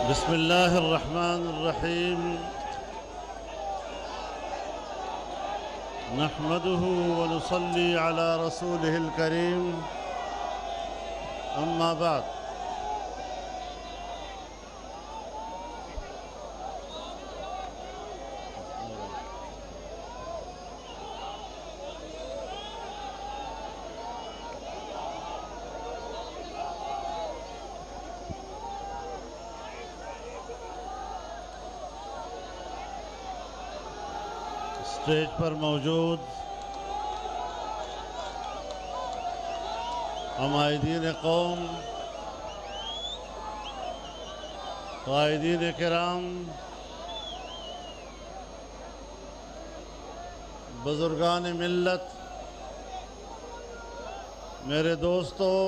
बिस्मिल्लाहिर्रहमानिर्रहीम। नहमदुहु व नुसल्ली अला रसूलिहिल करीम। अम्मा बाद। स्टेज पर मौजूद हमायदीन कौम, कायदीन किराम, बुजुर्गान मिल्लत, मेरे दोस्तों,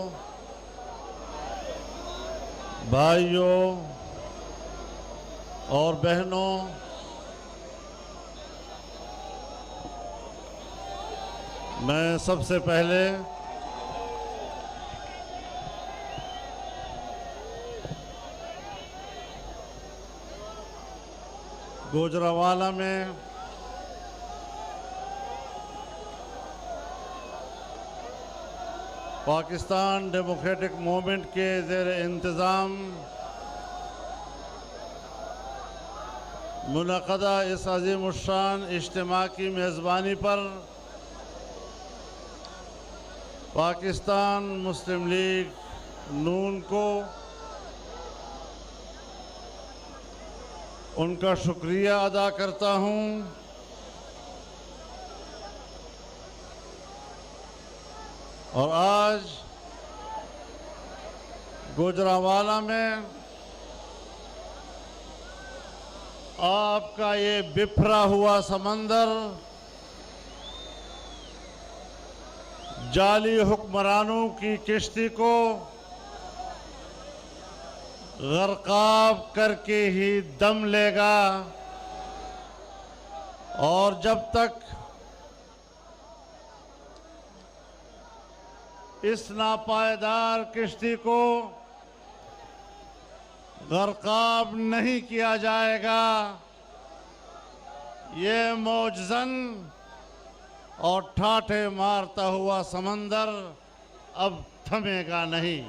भाइयों और बहनों, मैं सबसे पहले गुजरांवाला में पाकिस्तान डेमोक्रेटिक मूवमेंट के ज़ेर इंतज़ाम मुनक़दा इस अज़ीमुश्शान इज्तिमा की मेज़बानी पर पाकिस्तान मुस्लिम लीग नून को उनका शुक्रिया अदा करता हूं। और आज गुजरांवाला में आपका ये बिखरा हुआ समंदर जाली हुक्मरानों की किश्ती को गर्काब करके ही दम लेगा। और जब तक इस नापायदार किश्ती को गर्काब नहीं किया जाएगा, ये मौजज़न और ठाठे मारता हुआ समंदर अब थमेगा नहीं।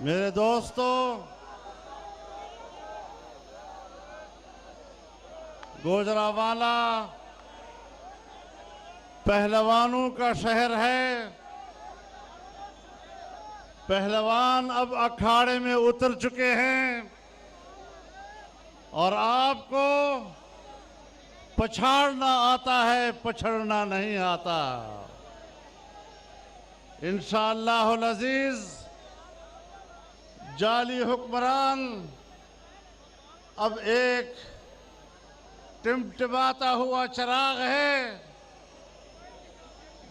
मेरे दोस्तों, गुजरांवाला पहलवानों का शहर है। पहलवान अब अखाड़े में उतर चुके हैं और आपको पछाड़ना आता है, पछड़ना नहीं आता। इंशाअल्लाहुल अज़ीज़ जाली हुक्मरान अब एक टिमटिमाता हुआ चिराग है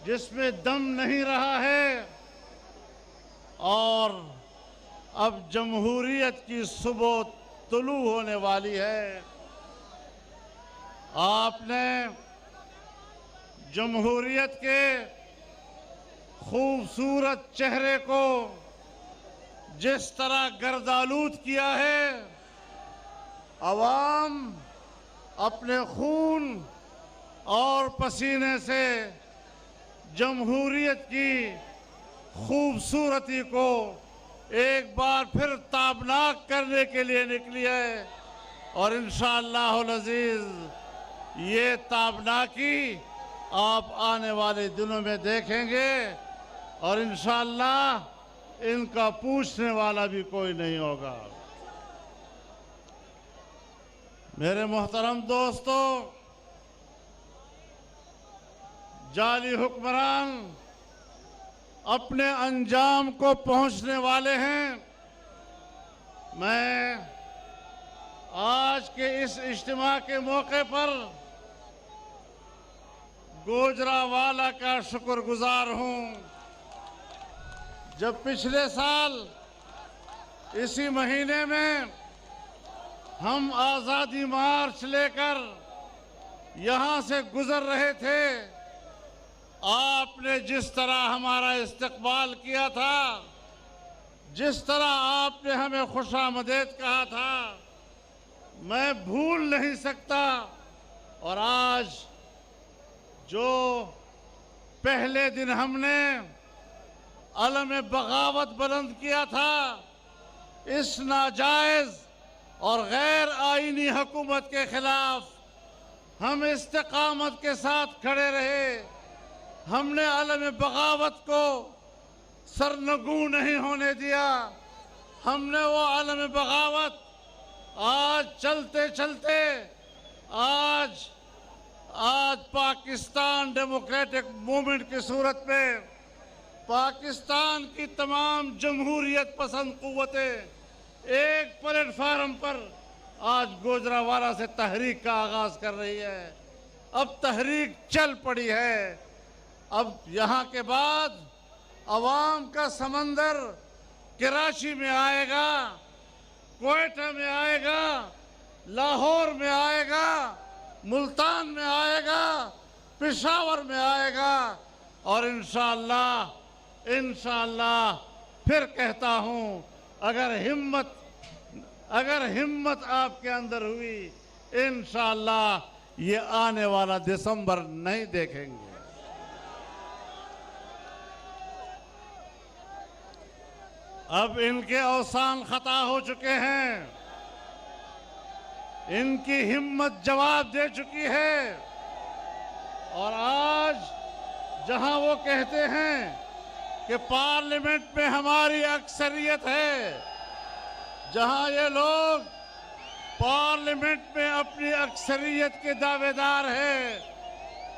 जिसमें दम नहीं रहा है, और अब जमहूरियत की सुबह तुलू होने वाली है। आपने जमहूरियत के खूबसूरत चेहरे को जिस तरह गर्दालूद किया है, अवाम अपने खून और पसीने से जमहूरियत की खूबसूरती को एक बार फिर ताबनाक करने के लिए निकली है। और इंशाअल्लाहुल अज़ीज़ ये ताबनाकी आप आने वाले दिनों में देखेंगे और इंशाअल्लाह इनका पूछने वाला भी कोई नहीं होगा। मेरे मोहतरम दोस्तों, जाली हुक्मरान अपने अंजाम को पहुंचने वाले हैं। मैं आज के इस इज्तिमा के मौके पर गुजरांवाला का शुक्रगुजार हूं। जब पिछले साल इसी महीने में हम आज़ादी मार्च लेकर यहाँ से गुजर रहे थे, आपने जिस तरह हमारा इस्तकबाल किया था, जिस तरह आपने हमें खुशामदीद कहा था, मैं भूल नहीं सकता। और आज जो पहले दिन हमने अलम बगावत बुलंद किया था, इस नाजायज और गैर आईनी हुकूमत के खिलाफ हम इस्तिकामत के साथ खड़े रहे। हमने अलम बगावत को सरनगू नहीं होने दिया। हमने वो अलम बगावत आज चलते चलते आज पाकिस्तान डेमोक्रेटिक मूवमेंट की सूरत में पाकिस्तान की तमाम जमहूरियत पसंद कुव्वतें एक प्लेटफार्म पर आज गुजरावाला से तहरीक का आगाज कर रही है। अब तहरीक चल पड़ी है। अब यहाँ के बाद अवाम का समंदर कराची में आएगा, क्वेटा में आएगा, लाहौर में आएगा, मुल्तान में आएगा, पेशावर में आएगा और इंशाअल्लाह फिर कहता हूं, अगर हिम्मत आपके अंदर हुई, इंशाअल्लाह ये आने वाला दिसंबर नहीं देखेंगे। अब इनके अवसान खता हो चुके हैं, इनकी हिम्मत जवाब दे चुकी है। और आज जहां वो कहते हैं कि पार्लियामेंट में हमारी अक्सरियत है, जहां ये लोग पार्लियामेंट में अपनी अक्सरियत के दावेदार हैं,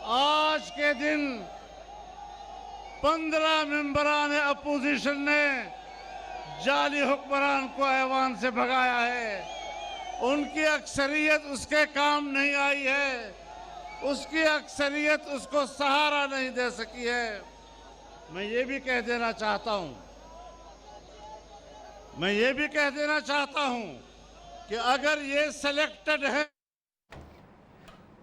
आज के दिन 15 मेंबरान अपोजिशन ने जाली हुक्मरान को ऐवान से भगाया है। उनकी अक्सरियत उसके काम नहीं आई है, उसकी अक्सरियत उसको सहारा नहीं दे सकी है। मैं ये भी कह देना चाहता हूं कि अगर ये सिलेक्टेड है।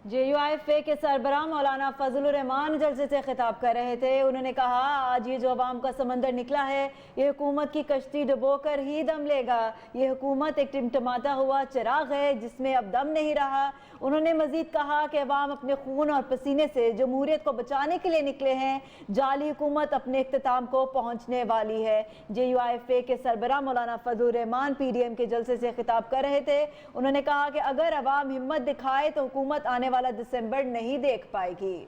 JUIFA के सरबराह मौलाना फजलुर रहमान जलसे से खिताब कर रहे थे। उन्होंने कहा, आज ये जो अवाम का समंदर निकला है, ये हुकूमत की कश्ती डुबोकर ही दम लेगा। ये हुकूमत एक टिमटमाता हुआ चिराग है जिसमें अब दम नहीं रहा। उन्होंने मजीद कहा कि अवाम अपने खून और पसीने से जमहूरियत को बचाने के लिए निकले हैं। जाली हुकूमत अपने इख्तिताम को पहुँचने वाली है। JUIFA के सरबराह मौलाना फजलुर रहमान PDM के जलसे से खिताब कर रहे थे। उन्होंने कहा कि अगर अवाम हिम्मत दिखाए तो हुकूमत आने वाला दिसंबर नहीं देख पाएगी।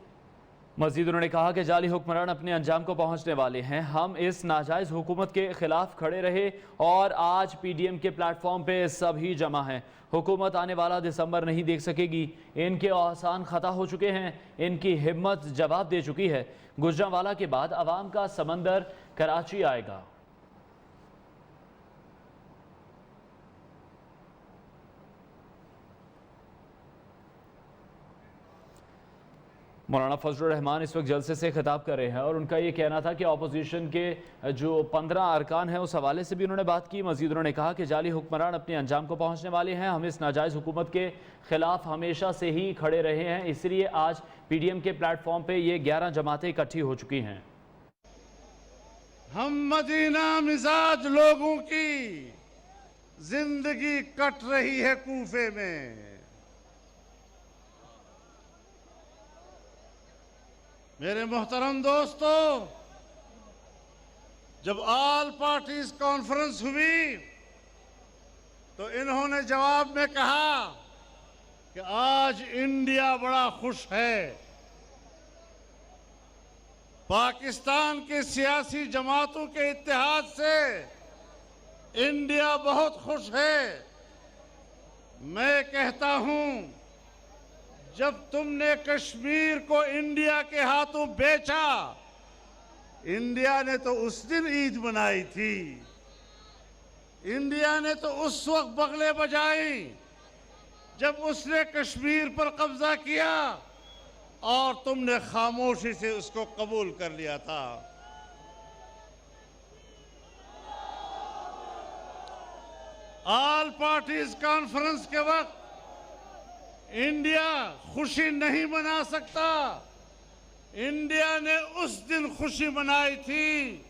मजीद उन्होंने कहा कि जाली हुक्मरान अपने अंजाम को पहुंचने वाले हैं। हम इस नाजायज हुकूमत के खिलाफ खड़े रहे और आज PDM के प्लेटफॉर्म पे सभी जमा हैं। हुकूमत आने वाला दिसंबर नहीं देख सकेगी। इनके आसान खता हो चुके हैं, इनकी हिम्मत जवाब दे चुकी है। गुजरांवाला के बाद अवाम का समंदर कराची आएगा। मौलाना फजलुर रहमान इस वक्त जलसे से खिताब कर रहे हैं और उनका ये कहना था कि अपोजिशन के जो 15 अरकान हैं उस हवाले से भी उन्होंने बात की। मजीद उन्होंने कहा कि जाली हुक्मरान अपने अंजाम को पहुंचने वाले हैं। हम इस नाजायज़ हुकूमत के खिलाफ हमेशा से ही खड़े रहे हैं, इसलिए आज PDM के प्लेटफॉर्म पे ये 11 जमातें इकट्ठी हो चुकी हैं। हम मदीना मिजाज लोगों की जिंदगी कट रही है कूफे में। मेरे मोहतरम दोस्तों, जब ऑल पार्टीज कॉन्फ्रेंस हुई तो इन्होंने जवाब में कहा कि आज इंडिया बड़ा खुश है। पाकिस्तान की सियासी जमातों के इत्तेहाद से इंडिया बहुत खुश है। मैं कहता हूं, जब तुमने कश्मीर को इंडिया के हाथों बेचा, इंडिया ने तो उस दिन ईद मनाई थी। इंडिया ने तो उस वक्त बगले बजाई जब उसने कश्मीर पर कब्जा किया और तुमने खामोशी से उसको कबूल कर लिया था। ऑल पार्टीज कॉन्फ्रेंस के वक्त इंडिया खुशी नहीं मना सकता। इंडिया ने उस दिन खुशी मनाई थी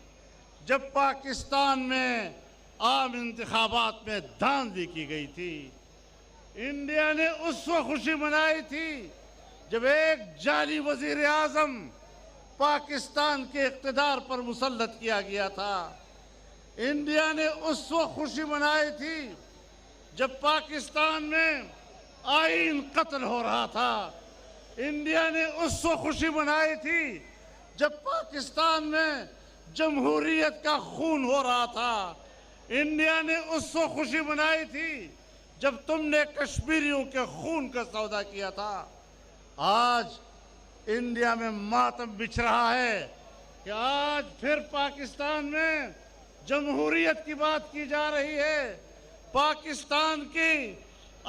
जब पाकिस्तान में आम इंतखाबात में धांधली की गई थी। इंडिया ने उस वक्त खुशी मनाई थी जब एक जाली वजीर आजम पाकिस्तान के इक़्तिदार पर मुसल्लत किया गया था। इंडिया ने उस वक्त खुशी मनाई थी जब पाकिस्तान में आईन कत्ल हो रहा था। इंडिया ने उस वक्त खुशी मनाई थी जब पाकिस्तान में जमहूरियत का खून हो रहा था। इंडिया ने उस वक्त खुशी मनाई थी जब तुमने कश्मीरियों के खून का सौदा किया था। आज इंडिया में मातम बिछ रहा है कि आज फिर पाकिस्तान में जमहूरियत की बात की जा रही है, पाकिस्तान की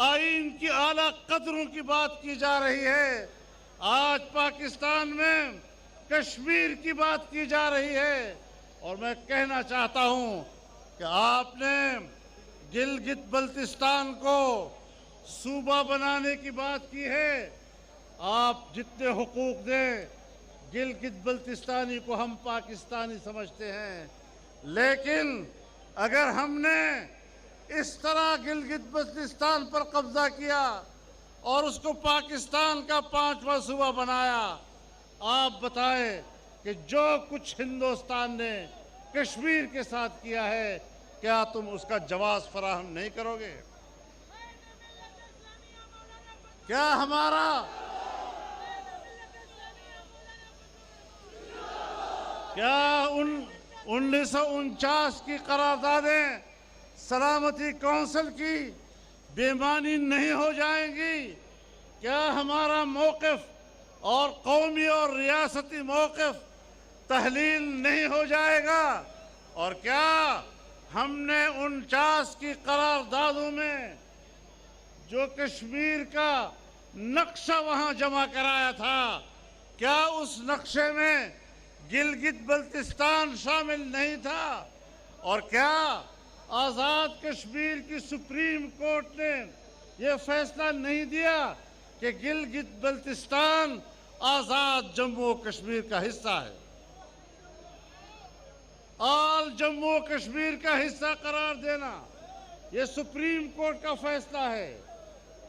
आईन की आला कदरों की बात की जा रही है। आज पाकिस्तान में कश्मीर की बात की जा रही है। और मैं कहना चाहता हूं कि आपने गिलगित बल्तिस्तान को सूबा बनाने की बात की है। आप जितने हुकूक दें, गिलगित बल्तिस्तानी को हम पाकिस्तानी समझते हैं, लेकिन अगर हमने इस तरह गिलगित बल्तिस्तान पर कब्जा किया और उसको पाकिस्तान का 5वां सूबा बनाया, आप बताएं कि जो कुछ हिंदुस्तान ने कश्मीर के साथ किया है, क्या तुम उसका जवाब फराहम नहीं करोगे? क्या हमारा क्या 1949 की करारदादें सलामती कौंसिल की बेमानी नहीं हो जाएंगी? क्या हमारा मौक़िफ़ और कौमी और रियासती मौक़िफ़ तहलील नहीं हो जाएगा? और क्या हमने 49 की करारदादों में जो कश्मीर का नक्शा वहां जमा कराया था, क्या उस नक्शे में गिलगित बल्तिस्तान शामिल नहीं था? और क्या आज़ाद कश्मीर की सुप्रीम कोर्ट ने यह फैसला नहीं दिया कि गिलगित बल्तिस्तान आज़ाद जम्मू कश्मीर का हिस्सा है, आल जम्मू कश्मीर का हिस्सा करार देना यह सुप्रीम कोर्ट का फैसला है।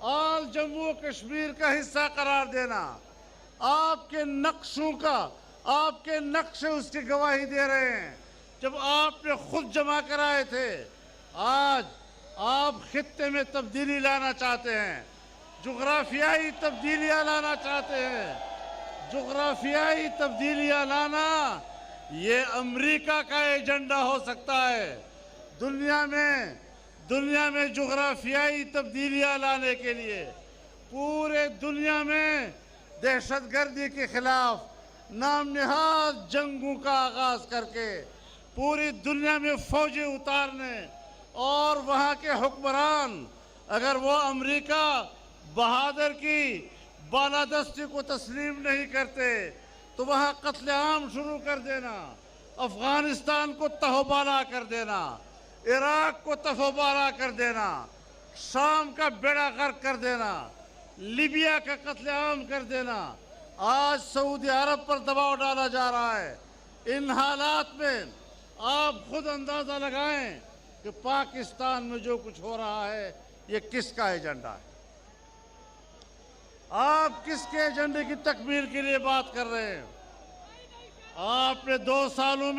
आल जम्मू कश्मीर का हिस्सा करार देना आपके नक्शों का, आपके नक्शे उसकी गवाही दे रहे हैं जब आपने खुद जमा कराए थे। आज आप खित्ते में तब्दीली लाना चाहते हैं, जुग्राफियाई तब्दीलियां लाना चाहते हैं। जुग्राफियाई तब्दीलियां लाना ये अमेरिका का एजेंडा हो सकता है। दुनिया में जुग्राफियाई तब्दीलियां लाने के लिए पूरे दुनिया में दहशतगर्दी के खिलाफ नाम निहाद जंगों का आगाज करके पूरी दुनिया में फौजी उतारने और वहाँ के हुक्मरान अगर वो अमेरिका बहादुर की बालादस्ती को तस्लीम नहीं करते तो वहाँ कत्लेआम शुरू कर देना, अफगानिस्तान को तहबाला कर देना, इराक को तहबाला कर देना, शाम का बेड़ा गर्क कर देना, लीबिया का कत्लेआम कर देना। आज सऊदी अरब पर दबाव डाला जा रहा है। इन हालात में आप खुद अंदाजा लगाएं कि पाकिस्तान में जो कुछ हो रहा है ये किसका एजेंडा है? आप किसके एजेंडे की तकमील के लिए बात कर रहे हैं? आपने 2 सालों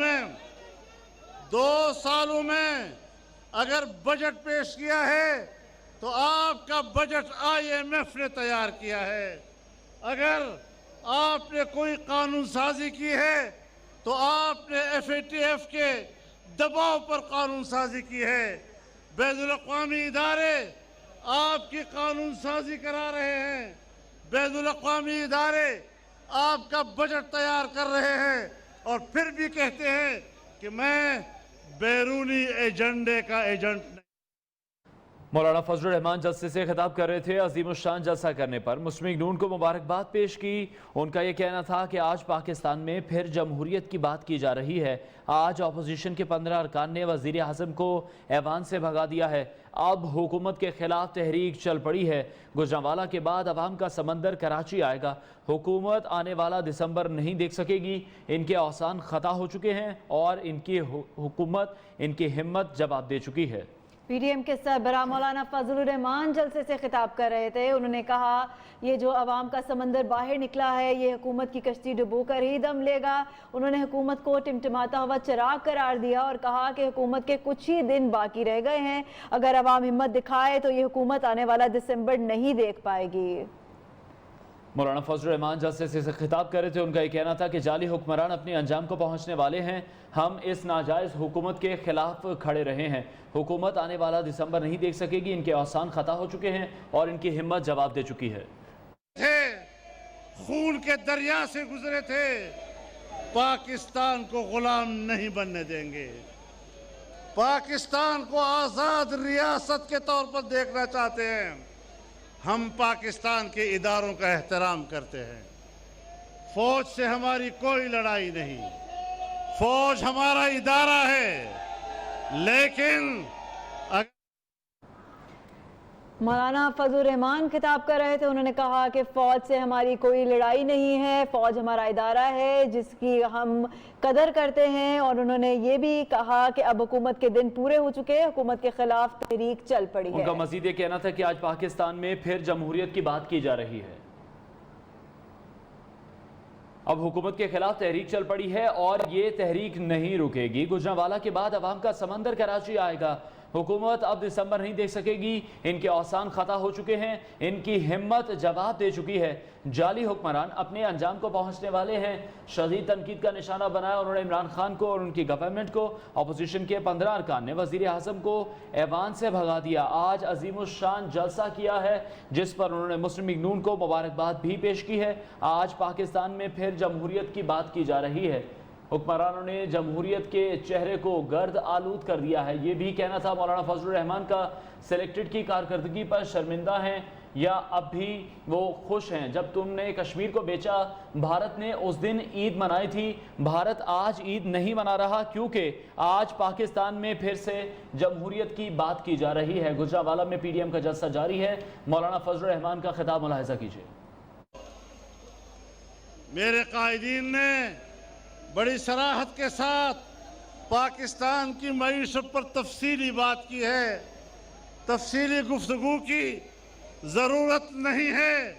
में अगर बजट पेश किया है तो आपका बजट IMF ने तैयार किया है। अगर आपने कोई कानून साजी की है तो आपने FATF के दबाव पर कानून साजी की है। बैनुल अक़वामी इदारे आपकी कानून साजी करा रहे हैं, बैनुल अक़वामी इदारे आपका बजट तैयार कर रहे हैं और फिर भी कहते हैं कि मैं बैरूनी एजेंडे का एजेंट नहीं। मौलाना फजलुर रहमान जलसे से खिताब कर रहे थे। अजीम शान जलसा करने पर मुस्लिम लीग नून को मुबारकबाद पेश की। उनका यह कहना था कि आज पाकिस्तान में फिर जमहूरियत की बात की जा रही है। आज अपोजिशन के 15 अरकान ने वजीर आज़म को ऐवान से भगा दिया है। अब हुकूमत के खिलाफ तहरीक चल पड़ी है। गुजरांवाला के बाद अवाम का समंदर कराची आएगा। हुकूमत आने वाला दिसंबर नहीं देख सकेगी। इनके औसान खता हो चुके हैं और इनकी हुकूमत इनकी हिम्मत जवाब दे चुकी है। पीडीएम के सरबराह मौलाना फजलुर रहमान जलसे से खिताब कर रहे थे। उन्होंने कहा ये जो अवाम का समंदर बाहर निकला है ये हुकूमत की कश्ती डुबो कर ही दम लेगा। उन्होंने हुकूमत को टिमटिमाता हुआ चिराग करार दिया और कहा कि हुकूमत के कुछ ही दिन बाकी रह गए हैं। अगर अवाम हिम्मत दिखाए तो ये हुकूमत आने वाला दिसंबर नहीं देख पाएगी। मौलाना फजलुर रहमान जलसे से खिताब कर रहे थे। उनका यह कहना था कि जाली हुक्मरान अपने अंजाम को पहुंचने वाले हैं। हम इस नाजायज़ हुकूमत के खिलाफ खड़े रहे हैं। हुकूमत आने वाला दिसंबर नहीं देख सकेगी। इनके औसान खता हो चुके हैं और इनकी हिम्मत जवाब दे चुकी है। खून के दरिया से गुजरे थे, पाकिस्तान को गुलाम नहीं बनने देंगे। पाकिस्तान को आजाद रियासत के तौर पर देखना चाहते हैं। हम पाकिस्तान के इदारों का एहतराम करते हैं। फौज से हमारी कोई लड़ाई नहीं, फौज हमारा इदारा है। लेकिन मौलाना फजलुर रहमान खिताब कर रहे थे। उन्होंने कहा कि फ़ौज से हमारी कोई लड़ाई नहीं है, फ़ौज हमारा इदारा है जिसकी हम कदर करते हैं। और उन्होंने ये भी कहा कि अब हुकूमत के दिन पूरे हो चुके हैं, हुकूमत के खिलाफ तहरीक चल पड़ी है। उनका मजीद ये कहना था कि आज पाकिस्तान में फिर जमहूरियत की बात की जा रही है। अब हुकूमत के खिलाफ तहरीक चल पड़ी है और ये तहरीक नहीं रुकेगी। गुजरांवाला के बाद अवाम का समंदर कराची आएगा। हुकूमत अब दिसंबर नहीं देख सकेगी। इनके औसान खता हो चुके हैं। इनकी हिम्मत जवाब दे चुकी है। जाली हुक्मरान अपने अंजाम को पहुंचने वाले हैं। शदीद तनकीद का निशाना बनाया उन्होंने इमरान खान को और उनकी गवर्नमेंट को। अपोजिशन के 15 अरकान ने वजीर आज़म को ऐवान से भगा दिया। आज अजीमुशान जलसा किया है जिस पर उन्होंने मुस्लिम लीग नून को मुबारकबाद भी पेश की है। आज पाकिस्तान में फिर जमहूरियत की बात की जा रही है। हुक्मरानों ने जमहूरियत के चेहरे को गर्द आलूद कर दिया है। ये भी कहना था मौलाना फजलुर रहमान का। सिलेक्टेड की कारकर्दगी पर शर्मिंदा हैं या अब भी वो खुश हैं? जब तुमने कश्मीर को बेचा, भारत ने उस दिन ईद मनाई थी। भारत आज ईद नहीं मना रहा क्योंकि आज पाकिस्तान में फिर से जमहूरियत की बात की जा रही है। गुजरांवाला में पीडीएम का जलसा जारी है। मौलाना फजलुर रहमान का खिताब मुलाहिजा कीजिए। मेरे कायदीन ने बड़ी सराहत के साथ पाकिस्तान की मईशत पर तफसीली बात की है। तफसीली गुफ्तगू की ज़रूरत नहीं है,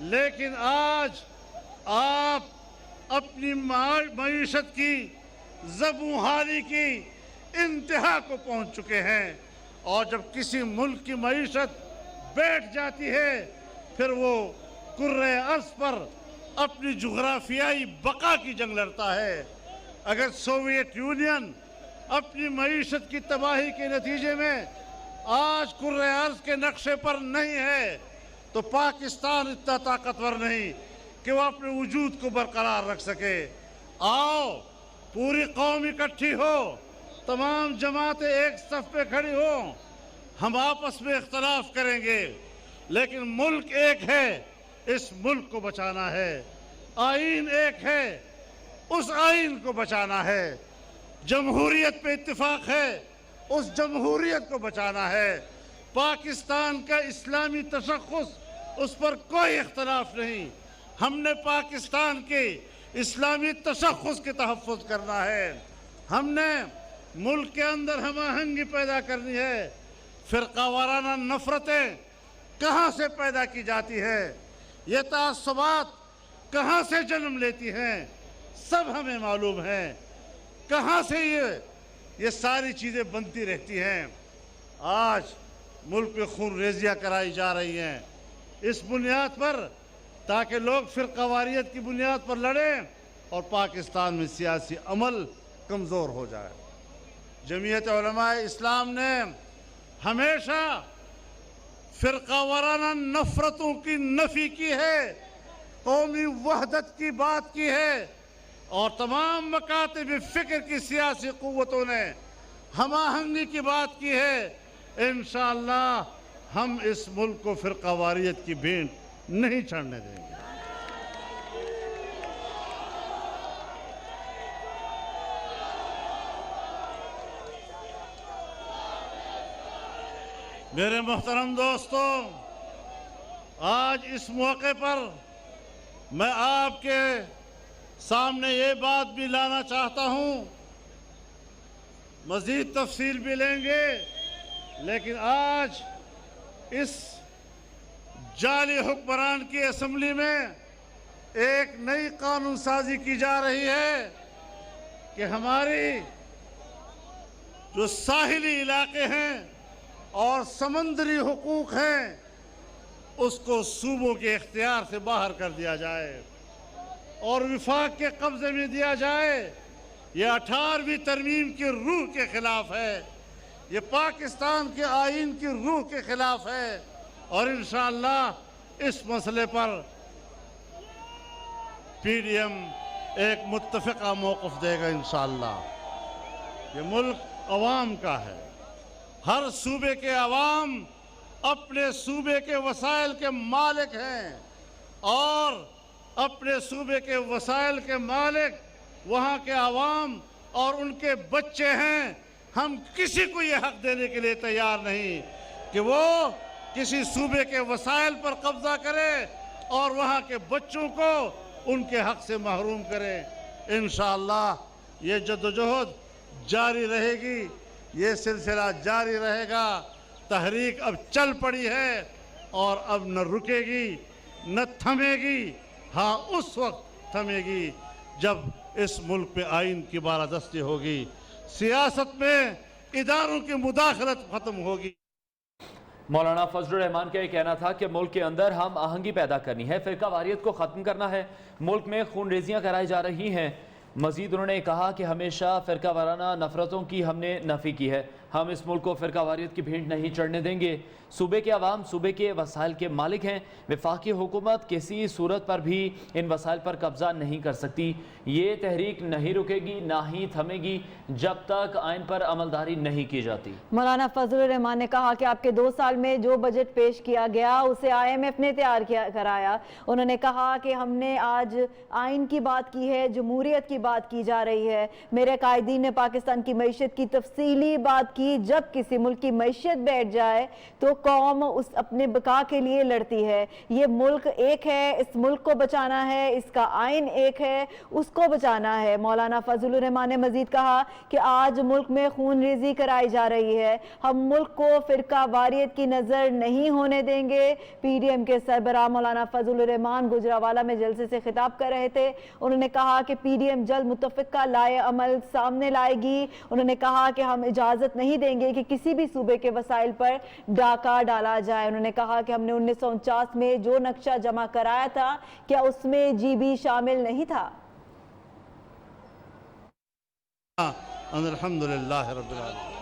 लेकिन आज आप अपनी मईशत की ज़बूहाली की इंतहा को पहुंच चुके हैं। और जब किसी मुल्क की मईशत बैठ जाती है फिर वो कुर्रे अर्ज़ पर अपनी जुग्राफियाई बका की जंग लड़ता है। अगर सोवियत यूनियन अपनी मईशत की तबाही के नतीजे में आज कुर्रे अर्ज़ के नक्शे पर नहीं है तो पाकिस्तान इतना ताकतवर नहीं कि वो अपने वजूद को बरकरार रख सके। आओ पूरी कौम इकट्ठी हो, तमाम जमातें एक सफ पे खड़ी हो। हम आपस में इख्तलाफ करेंगे लेकिन मुल्क एक है, इस मुल्क को बचाना है। आईन एक है, उस आईन को बचाना है। जमहूरियत पे इत्तिफाक है, उस जमहूरियत को बचाना है। पाकिस्तान का इस्लामी तशख़्ख़ुस, उस पर कोई इख्तलाफ नहीं। हमने पाकिस्तान के इस्लामी तशख़्ख़ुस के तहफ़्फ़ुज़ करना है। हमने मुल्क के अंदर हम आहंगी पैदा करनी है। फ़िरक़ा वाराना नफ़रतें कहाँ से पैदा की जाती है, ये तासुबात कहाँ से जन्म लेती हैं, सब हमें मालूम है। कहाँ से ये सारी चीज़ें बनती रहती हैं। आज मुल्क में खून रेजियाँ कराई जा रही हैं इस बुनियाद पर ताकि लोग फ़िरक़ावारियत की बुनियाद पर लड़ें और पाकिस्तान में सियासी अमल कमज़ोर हो जाए। जमीयत उलमाए इस्लाम ने हमेशा फ़िरक़ा वाराना नफ़रतों की नफ़ी की है, कौमी वहदत की बात की है और तमाम मकातिब फ़िक्र की सियासी क़ुव्वतों ने हम आहंगी की बात की है। इंशाअल्लाह हम इस मुल्क को फिरकावारियत की भेंट नहीं चढ़ने देंगे। मेरे मोहतरम दोस्तों, आज इस मौके पर मैं आपके सामने ये बात भी लाना चाहता हूं, मज़ीद तफसील भी लेंगे, लेकिन आज इस जाली हुक्मरान की असम्बली में एक नई कानून साजी की जा रही है कि हमारी जो साहिली इलाके हैं और समंदरी हुकूक हैं उसको सूबों के इख्तियार से बाहर कर दिया जाए और विफाक के कब्जे में दिया जाए। ये 18वीं तरमीम की रूह के खिलाफ है, ये पाकिस्तान के आईन की रूह के खिलाफ है और इंशाअल्लाह इस मसले पर पीडीएम एक मुत्तफ़िक़ा मौक़िफ़ देगा। इंशाअल्लाह ये मुल्क अवाम का है, हर सूबे के अवाम अपने सूबे के वसाइल के मालिक हैं और अपने सूबे के वसाइल के मालिक वहाँ के अवाम और उनके बच्चे हैं। हम किसी को ये हक देने के लिए तैयार नहीं कि वो किसी सूबे के वसाइल पर कब्जा करे और वहाँ के बच्चों को उनके हक से महरूम करे। इंशाअल्लाह ये जद्दोजहद जारी रहेगी, ये सिलसिला जारी रहेगा। तहरीक अब चल पड़ी है और अब न रुकेगी न थमेगी। हाँ, उस वक्त थमेगी जब इस मुल्क पे आइन की बारादस्ती होगी, सियासत में इदारों की मुदाखलत खत्म होगी। मौलाना फजलुर रहमान का यह कहना था कि मुल्क के अंदर हम आहंगी पैदा करनी है, फिरकावारियत को ख़त्म करना है, मुल्क में खूनरेजियाँ कराई जा रही हैं। मजीद उन्होंने कहा कि हमेशा फ़िरकावाराना नफ़रतों की हमने नफ़ी की है, हम इस मुल्क को फ़िरकावारियत की भेंट नहीं चढ़ने देंगे। सूबे के अवाम सूबे के वसाइल के मालिक हैं, वफाकी हुकूमत किसी सूरत पर भी इन वसाइल पर कब्ज़ा नहीं कर सकती। ये तहरीक नहीं रुकेगी ना ही थमेगी जब तक आइन पर अमलदारी नहीं की जाती। मौलाना फजलुर रहमान ने कहा कि आपके 2 साल में जो बजट पेश किया गया उसे IMF ने तैयार कराया। उन्होंने कहा कि हमने आज आइन की बात की है, जमहूरियत की बात की जा रही है। मेरे कायदीन ने पाकिस्तान की मईशत की तफसीली बात की। जब किसी मुल्क की मईशत बैठ जाए तो कौम उस अपने बका के लिए लड़ती है। ये मुल्क एक है, इस मुल्क को बचाना है, इसका आइन एक है, उसको बचाना है। मौलाना फजलुर रहमान ने मजीद कहा कि आज मुल्क में खून रेजी कराई जा रही है, हम मुल्क को फिरका वारियत की नजर नहीं होने देंगे। PDM के सरबराह मौलाना फजलुर रहमान गुजरावाला में जलसे से खिताब कर रहे थे। उन्होंने कहा कि PDM जल्द मुत्तफ़िक़ा लाए अमल सामने लाएगी। उन्होंने कहा कि हम इजाजत नहीं देंगे कि किसी भी सूबे के वसाइल पर डाका डाला जाए। उन्होंने कहा कि हमने 1949 में जो नक्शा जमा कराया था क्या उसमें GB शामिल नहीं था। अल्हम्दुलिल्लाह रब्बिल आलमीन।